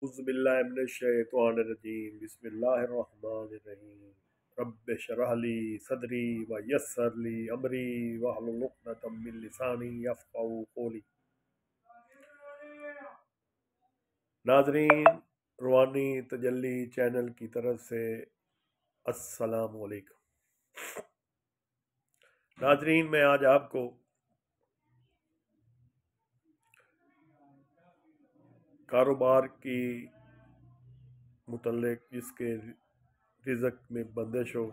उज़्बिल्लाहिमिनश्शैतानिर्रजीम बिस्मिल्लाहिर्रहमानिर्रहीम रब्बि इश्रह ली सदरी व यस्सिर ली अमरी वहलुल उक़दतम मिन लिसानी यफ़क़हू क़ौली। नाज़रीन, रूहानी तजल्ली चैनल की तरफ से अस्सलाम वालेकुम। नाज़रीन, मैं आज आपको कारोबार की मुतल्लिक़ जिसके रिज़्क़ में बंदिश हो,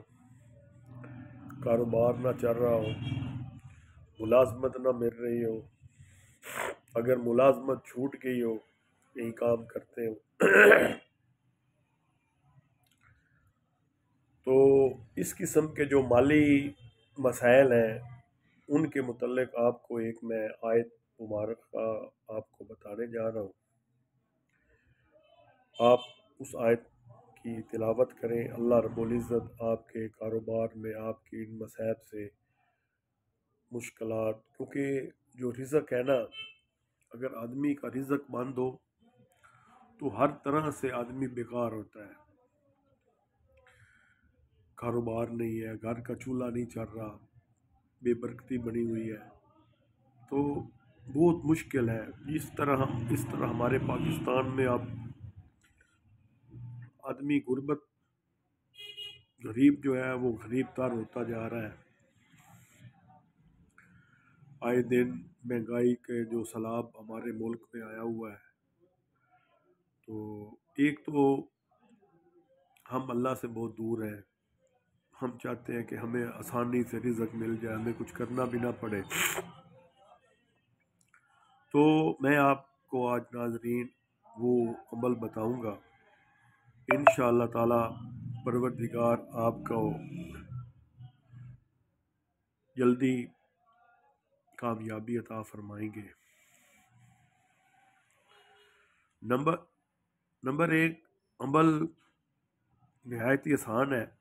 कारोबार ना चल रहा हो, मुलाजमत ना मिल रही हो, अगर मुलाजमत छूट गई हो, यही काम करते हो तो इस किस्म के जो माली मसाइल हैं उनके मुतल्लिक़ आपको एक मैं आयत मुबारक का आपको बताने जा रहा हूँ। आप उस आयत की तिलावत करें। अल्लाह रब्बुल इज़्ज़त आपके कारोबार में आपकी इन मसाइब से मुश्किलात, क्योंकि जो रिज़्क़ है ना, अगर आदमी का रिज़्क़ बंद हो तो हर तरह से आदमी बेकार होता है। कारोबार नहीं है, घर का चूल्हा नहीं चल रहा, बेबरकती बनी हुई है, तो बहुत मुश्किल है। इस तरह हमारे पाकिस्तान में अब आदमी गुर्बत, गरीब जो है वो गरीब तर होता जा रहा है। आए दिन महंगाई के जो सैलाब हमारे मुल्क में आया हुआ है, तो एक तो हम अल्लाह से बहुत दूर हैं। हम चाहते हैं कि हमें आसानी से रिज़्क़ मिल जाए, हमें कुछ करना भी ना पड़े। तो मैं आपको आज नाज़रीन वो अमल बताऊंगा, इंशाअल्लाह ताला परवरदिगार आपको जल्दी कामयाबी अता फरमाएंगे। नंबर एक, अमल नहायत ही आसान है।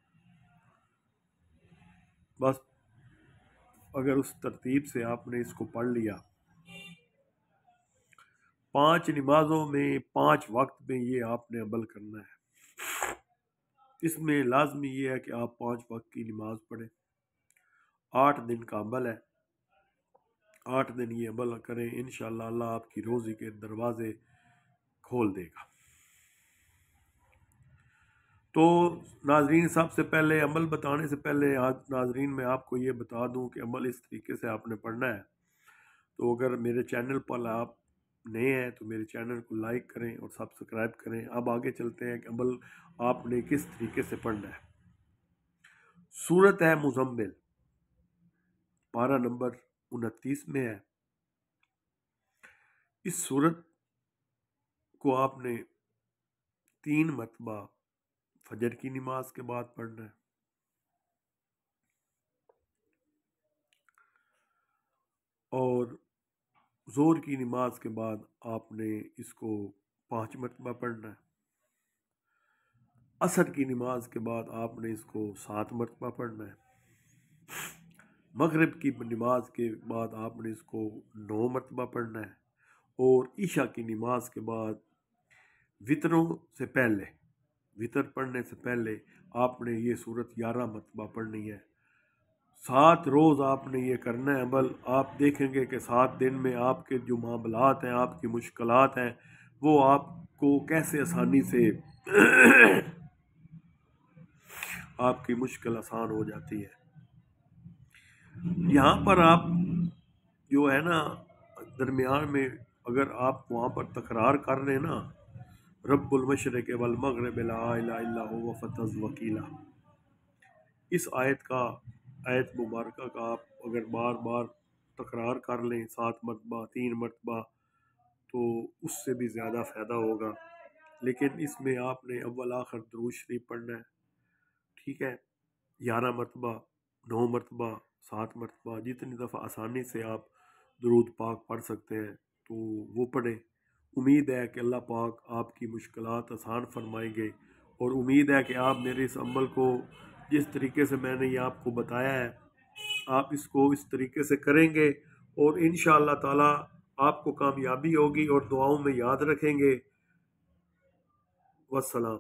बस अगर उस तरतीब से आपने इसको पढ़ लिया, 5 नमाजों में 5 वक्त में ये आपने अमल करना है। इसमें लाजमी ये है कि आप 5 वक्त की नमाज पढ़ें। 8 दिन का अमल है, 8 दिन ये अमल करें, इंशाअल्लाह अल्लाह आपकी रोज़ी के दरवाजे खोल देगा। तो नाजरीन, सबसे पहले अमल बताने से पहले आज नाजरीन मैं आपको ये बता दूं कि अमल इस तरीके से आपने पढ़ना है। तो अगर मेरे चैनल पर आप नए हैं तो मेरे चैनल को लाइक करें और सब्सक्राइब करें। अब आगे चलते हैं कि अमल आपने किस तरीके से पढ़ना है। सूरत है मुज़म्मिल, पारा नंबर 29 में है। इस सूरत को आपने 3 मरतबा फजर की नमाज के बाद पढ़ना है, और ज़ोर की नमाज के बाद आपने इसको 5 मरतबा पढ़ना है। असर की नमाज के बाद आपने इसको 7 मरतबा पढ़ना है। मगरिब की नमाज के बाद आपने इसको 9 मरतबा पढ़ना है, और ईशा की नमाज के बाद वितरों से पहले, वितर पढ़ने से पहले आपने ये सूरत 11 मरतबा पढ़नी है। 7 रोज़ आपने ये करना है अमल। आप देखेंगे कि 7 दिन में आपके जो मामलात हैं, आपकी मुश्किलात हैं, वो आपको कैसे आसानी से आपकी मुश्किल आसान हो जाती है। यहाँ पर आप जो है ना, दरमियान में अगर आप वहाँ पर तकरार कर रहे हैं ना, रब्बुल मशरिक़ वल मग़रिब ला इलाहा इल्ला हुवा फ़तज़ वकीला, इस आयत मुबारक का आप अगर बार बार तकरार कर लें 7 मरतबा, 3 मरतबा, तो उससे भी ज़्यादा फ़ायदा होगा। लेकिन इसमें आपने अव्वल आखिर दुरूद शरीफ पढ़ना है, ठीक है। 11 मरतबा, 9 मरतबा, 7 मरतबा, जितनी दफ़ा आसानी से आप दुरूद पाक पढ़ सकते हैं तो वो पढ़ें। उम्मीद है कि अल्लाह पाक आपकी मुश्किलात आसान फरमाएंगे, और उम्मीद है कि आप मेरे इस अमल को जिस तरीके से मैंने ये आपको बताया है, आप इसको इस तरीके से करेंगे, और इंशाअल्लाह ताला आपको कामयाबी होगी। और दुआओं में याद रखेंगे वस्सलाम।